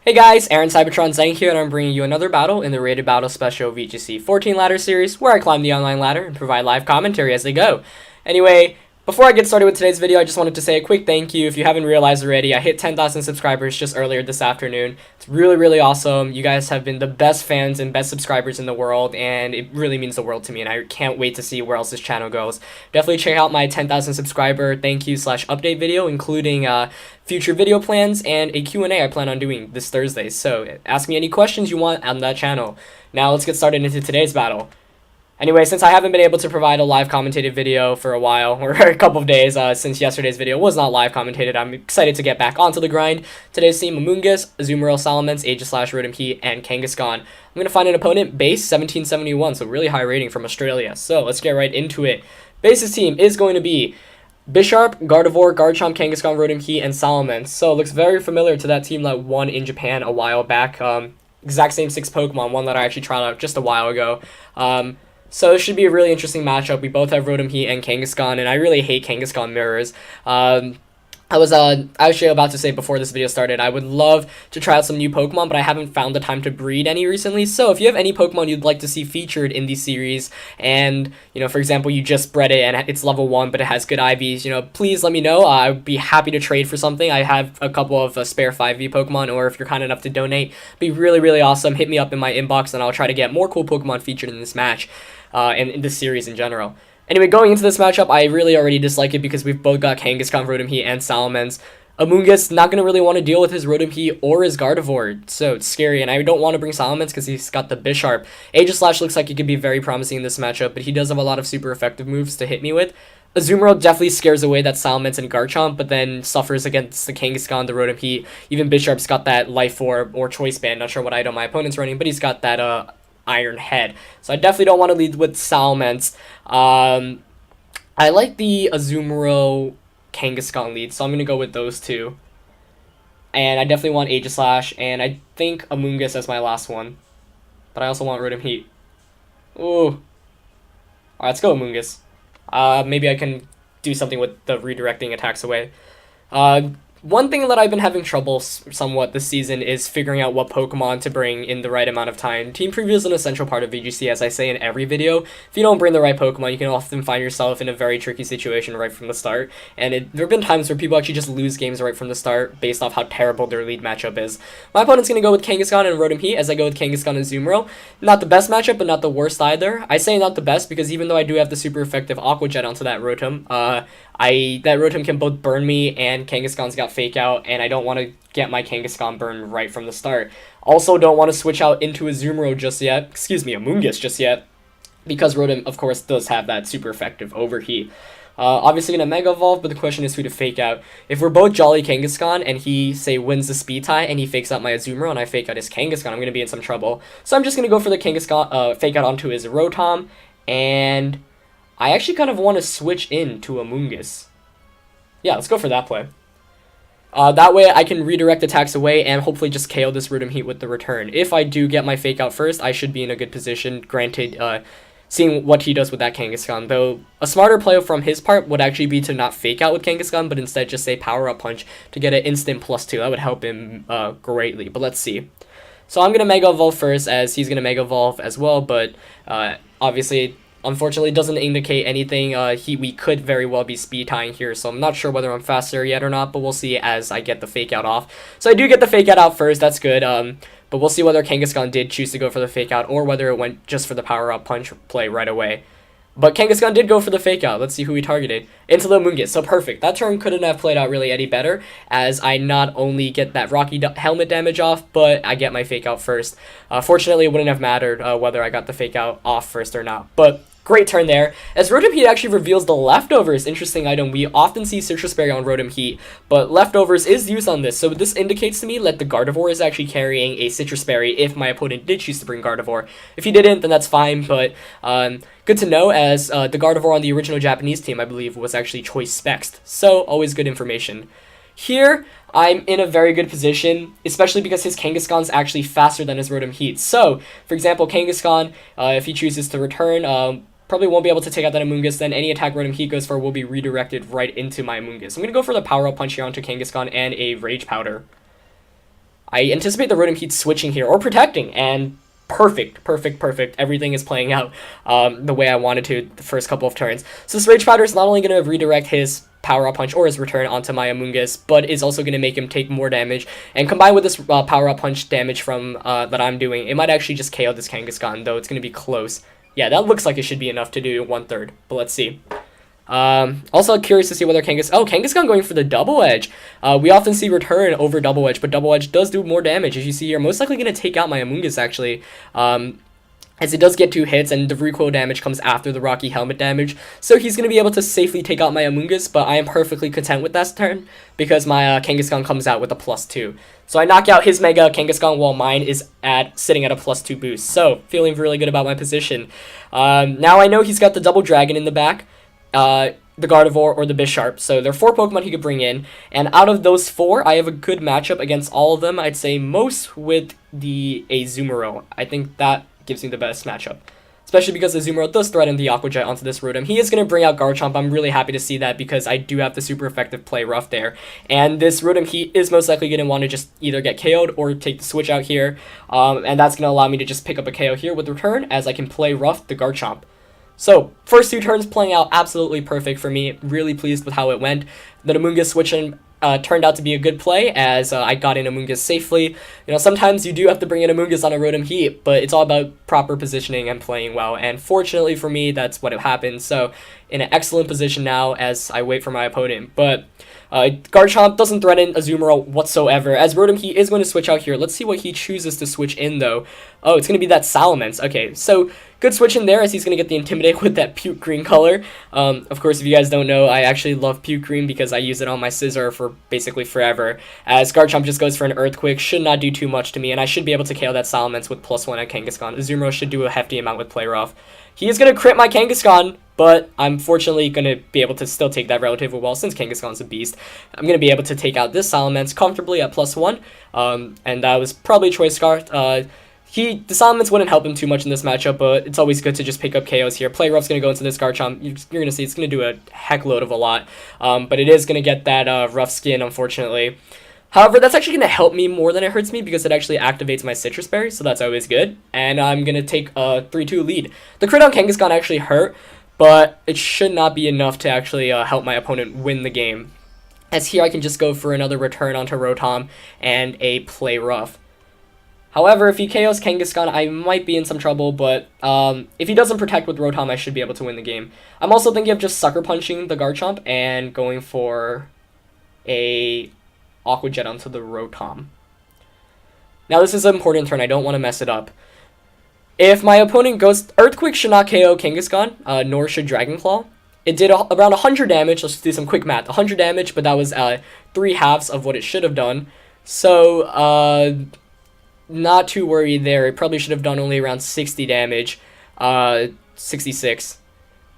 Hey guys, Aaron Cybertron Zang here, and I'm bringing you another battle in the Rated Battle Special VGC 14 ladder series, where I climb the online ladder and provide live commentary as they go. Anyway, before I get started with today's video, I just wanted to say a quick thank you. If you haven't realized already, I hit 10,000 subscribers just earlier this afternoon. It's really awesome. You guys have been the best fans and best subscribers in the world, and it really means the world to me, and I can't wait to see where else this channel goes. Definitely check out my 10,000 subscriber thank you / update video, including future video plans and a Q&A I plan on doing this Thursday. So ask me any questions you want on that channel. Now let's get started into today's battle. Anyway, since I haven't been able to provide a live commentated video for a while, or a couple of days, since yesterday's video was not live commentated, I'm excited to get back onto the grind. Today's team: Amoonguss, Azumarill Salamence, Aegis Slash, Rotom Heat, and Kangaskhan. I'm going to find an opponent, base 1771, so really high rating from Australia. So let's get right into it. Base's team is going to be Bisharp, Gardevoir, Garchomp, Kangaskhan, Rotom Heat, and Salamence. So it looks very familiar to that team that won in Japan a while back. Exact same 6 Pokemon, one that I actually tried out just a while ago. So it should be a really interesting matchup. We both have Rotom Heat and Kangaskhan, and I really hate Kangaskhan mirrors. I was actually about to say before this video started, I would love to try out some new Pokemon, but I haven't found the time to breed any recently. So if you have any Pokemon you'd like to see featured in these series, and, you know, for example, you just bred it and it's level 1, but it has good IVs, you know, please let me know. I'd be happy to trade for something. I have a couple of spare 5V Pokemon, or if you're kind enough to donate, it'd be really awesome. Hit me up in my inbox, and I'll try to get more cool Pokemon featured in this match, and in this series in general. Anyway, going into this matchup, I really already dislike it because we've both got Kangaskhan, Rotom Heat, and Salamence. Amoonguss not going to really want to deal with his Rotom Heat or his Gardevoir, so it's scary, and I don't want to bring Salamence because he's got the Bisharp. Aegis Slash looks like he could be very promising in this matchup, but he does have a lot of super effective moves to hit me with. Azumarill definitely scares away that Salamence and Garchomp, but then suffers against the Kangaskhan, the Rotom Heat. Even Bisharp's got that Life Orb or Choice Band, not sure what item my opponent's running, but he's got that Iron Head. So I definitely don't want to lead with Salamence. I like the Azumarill Kangaskhan lead, so I'm going to go with those two. And I definitely want Aegis Slash, and I think Amoonguss as my last one. But I also want Rotom Heat. Ooh. Alright, let's go Amoonguss. Maybe I can do something with the redirecting attacks away. One thing that I've been having trouble somewhat this season is figuring out what Pokemon to bring in the right amount of time. Team preview is an essential part of VGC, as I say in every video. If you don't bring the right Pokemon, you can often find yourself in a very tricky situation right from the start. And there have been times where people actually just lose games right from the start based off how terrible their lead matchup is. My opponent's going to go with Kangaskhan and Rotom Heat, as I go with Kangaskhan and Azumarill. Not the best matchup, but not the worst either. I say not the best because even though I do have the super effective Aqua Jet onto that Rotom, that Rotom can both burn me, and Kangaskhan's got Fake Out, and I don't want to get my Kangaskhan burned right from the start. Also don't want to switch out into Azumarill just yet, Amoonguss just yet, because Rotom, of course, does have that super effective Overheat. Obviously gonna Mega Evolve, but the question is who to Fake Out. If we're both Jolly Kangaskhan, and he, say, wins the speed tie, and he fakes out my Azumarill, and I fake out his Kangaskhan, I'm gonna be in some trouble. So I'm just gonna go for the Kangaskhan, Fake Out onto his Rotom, and I actually kind of want to switch into Amoonguss. Yeah, let's go for that play. That way I can redirect attacks away and hopefully just KO this Rotom Heat with the return. If I do get my Fake Out first, I should be in a good position, granted, seeing what he does with that Kangaskhan. Though, a smarter play from his part would actually be to not Fake Out with Kangaskhan, but instead just say Power Up Punch to get an instant +2. That would help him greatly, but let's see. So I'm going to Mega Evolve first, as he's going to Mega Evolve as well, but obviously, unfortunately, doesn't indicate anything. We could very well be speed tying here, so I'm not sure whether I'm faster yet or not, but we'll see as I get the Fake Out off. So I do get the Fake Out first, that's good, but we'll see whether Kangaskhan did choose to go for the Fake Out, or whether it went just for the Power Up Punch play right away. But Kangaskhan did go for the Fake Out. Let's see who he targeted. Into the Amoonguss, so perfect. That turn couldn't have played out really any better, as I not only get that Rocky Helmet damage off, but I get my Fake Out first. Fortunately, it wouldn't have mattered whether I got the Fake Out off first or not, but great turn there, as Rotom Heat actually reveals the Leftovers. Interesting item. We often see Citrus Berry on Rotom Heat, but Leftovers is used on this, so this indicates to me that the Gardevoir is actually carrying a Citrus Berry if my opponent did choose to bring Gardevoir. If he didn't, then that's fine, but good to know, as the Gardevoir on the original Japanese team, I believe, was actually Choice Spexed, so always good information. Here, I'm in a very good position, especially because his Kangaskhan's actually faster than his Rotom Heat. So, for example, Kangaskhan, if he chooses to return, probably won't be able to take out that Amoonguss, then any attack Rotom Heat goes for will be redirected right into my Amoonguss. I'm going to go for the Power Up Punch here onto Kangaskhan and a Rage Powder. I anticipate the Rotom Heat switching here, or protecting, and perfect. Everything is playing out the way I wanted to the first couple of turns. So this Rage Powder is not only going to redirect his Power-Up Punch or his return onto my Amoonguss, but is also going to make him take more damage. And combined with this Power-Up Punch damage from that I'm doing, it might actually just KO this Kangaskhan, though it's going to be close. Yeah, that looks like it should be enough to do 1/3, but let's see. Also curious to see whether Kangaskhan going for the Double Edge. We often see return over Double Edge, but Double Edge does do more damage. As you see here, most likely going to take out my Amoonguss, actually. As it does get 2 hits, and the recoil damage comes after the Rocky Helmet damage. So he's going to be able to safely take out my Amoonguss, but I am perfectly content with that turn, because my Kangaskhan comes out with a +2. So I knock out his Mega Kangaskhan while mine is sitting at a +2 boost. So, feeling really good about my position. Now I know he's got the Double Dragon in the back, the Gardevoir, or the Bisharp. So there are 4 Pokemon he could bring in, and out of those 4, I have a good matchup against all of them. I'd say most with the Azumarill. I think that gives me the best matchup, especially because Azumarill does threaten the Aqua Jet onto this Rotom. He is going to bring out Garchomp. I'm really happy to see that because I do have the super effective Play Rough there, and this Rotom Heat is most likely going to want to just either get KO'd or take the switch out here, and that's going to allow me to just pick up a KO here with return as I can Play Rough the Garchomp. So, first 2 turns playing out absolutely perfect for me. Really pleased with how it went. The Amoonguss switch-in turned out to be a good play as I got in Amoonguss safely. You know, sometimes you do have to bring in Amoonguss on a Rotom Heat, but it's all about proper positioning and playing well. And fortunately for me, that's what happened. So, in an excellent position now as I wait for my opponent. But Garchomp doesn't threaten Azumarill whatsoever, as Rotom Heat is going to switch out here. Let's see what he chooses to switch in, though. Oh, it's going to be that Salamence. Okay, so good switch in there, as he's going to get the Intimidate with that Puke Green color. Of course, if you guys don't know, I actually love Puke Green because I use it on my Scizor for basically forever. As Garchomp just goes for an Earthquake, should not do too much to me, and I should be able to KO that Salamence with +1 at Kangaskhan. Azumarill should do a hefty amount with Play Rough. He is going to crit my Kangaskhan, but I'm fortunately going to be able to still take that relatively well since Kangaskhan's a beast. I'm going to be able to take out this Salamence comfortably at +1, and that was probably Choice Scarf. The Salamence wouldn't help him too much in this matchup, but it's always good to just pick up KOs here. Play Rough's going to go into this Garchomp. You're going to see it's going to do a heck load of a lot, but it is going to get that rough skin, unfortunately. However, that's actually going to help me more than it hurts me because it actually activates my Citrus Berry, so that's always good. And I'm going to take a 3-2 lead. The crit on Kangaskhan actually hurt, but it should not be enough to actually help my opponent win the game. As here I can just go for another return onto Rotom and a Play Rough. However, if he KOs Kangaskhan, I might be in some trouble, but if he doesn't protect with Rotom, I should be able to win the game. I'm also thinking of just Sucker Punching the Garchomp and going for a Aqua Jet onto the Rotom. Now this is an important turn, I don't want to mess it up. If my opponent goes, Earthquake should not KO Kangaskhan, nor should Dragon Claw. It did around 100 damage, let's do some quick math, 100 damage, but that was 3/2 of what it should have done. So, not too worried there, it probably should have done only around 60 damage, 66.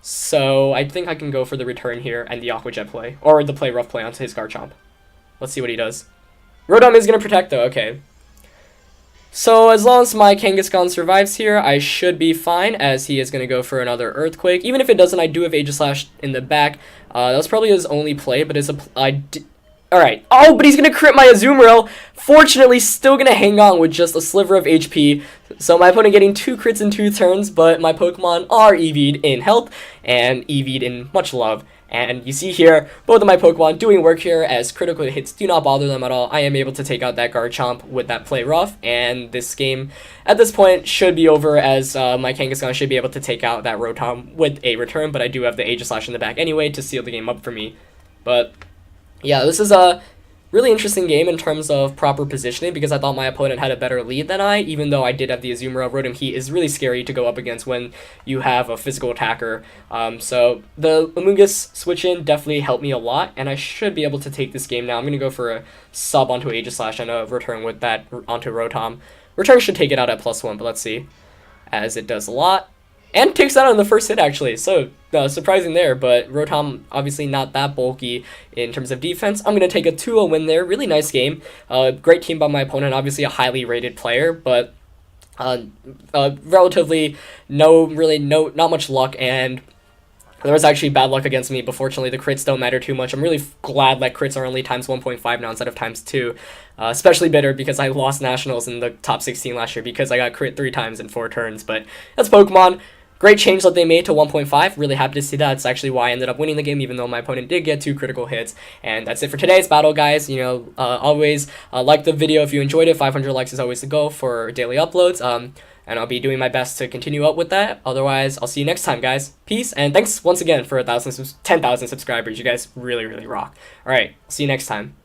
So, I think I can go for the return here and the Aqua Jet play, or the Play Rough play onto his Garchomp. Let's see what he does. Rotom is going to protect, though. Okay. So, as long as my Kangaskhan survives here, I should be fine, as he is going to go for another Earthquake. Even if it doesn't, I do have Aegislash in the back. That was probably his only play, but alright. Oh, but he's going to crit my Azumarill. Fortunately, still going to hang on with just a sliver of HP. So, my opponent getting 2 crits in 2 turns, but my Pokemon are EV'd in health and EV'd in much love. And you see here, both of my Pokemon doing work here, as critical hits do not bother them at all. I am able to take out that Garchomp with that Play Rough, and this game, at this point, should be over, as my Kangaskhan should be able to take out that Rotom with a return, but I do have the Aegislash in the back anyway to seal the game up for me. But, yeah, this is a really interesting game in terms of proper positioning, because I thought my opponent had a better lead than I, even though I did have the Azumarill. Rotom Heat is really scary to go up against when you have a physical attacker. So the Amoonguss switch-in definitely helped me a lot, and I should be able to take this game now. I'm going to go for a sub onto Aegislash and a return with that onto Rotom. Return should take it out at +1, but let's see, as it does a lot. And takes that on the first hit, actually, so surprising there, but Rotom obviously not that bulky in terms of defense. I'm going to take a 2-0 win there. Really nice game. Great team by my opponent, obviously a highly rated player, but relatively not much luck, and There was actually bad luck against me, but fortunately the crits don't matter too much. I'm really glad that crits are only times 1.5 now instead of times 2. Especially bitter because I lost nationals in the top 16 last year because I got crit 3 times in 4 turns. But that's Pokemon. Great change that they made to 1.5. Really happy to see that. It's actually why I ended up winning the game, even though my opponent did get 2 critical hits. And that's it for today's battle, guys. You know, always like the video if you enjoyed it. 500 likes is always the goal for daily uploads. And I'll be doing my best to continue up with that. Otherwise, I'll see you next time, guys. Peace, and thanks once again for 10,000 subscribers. You guys really, really rock. All right, see you next time.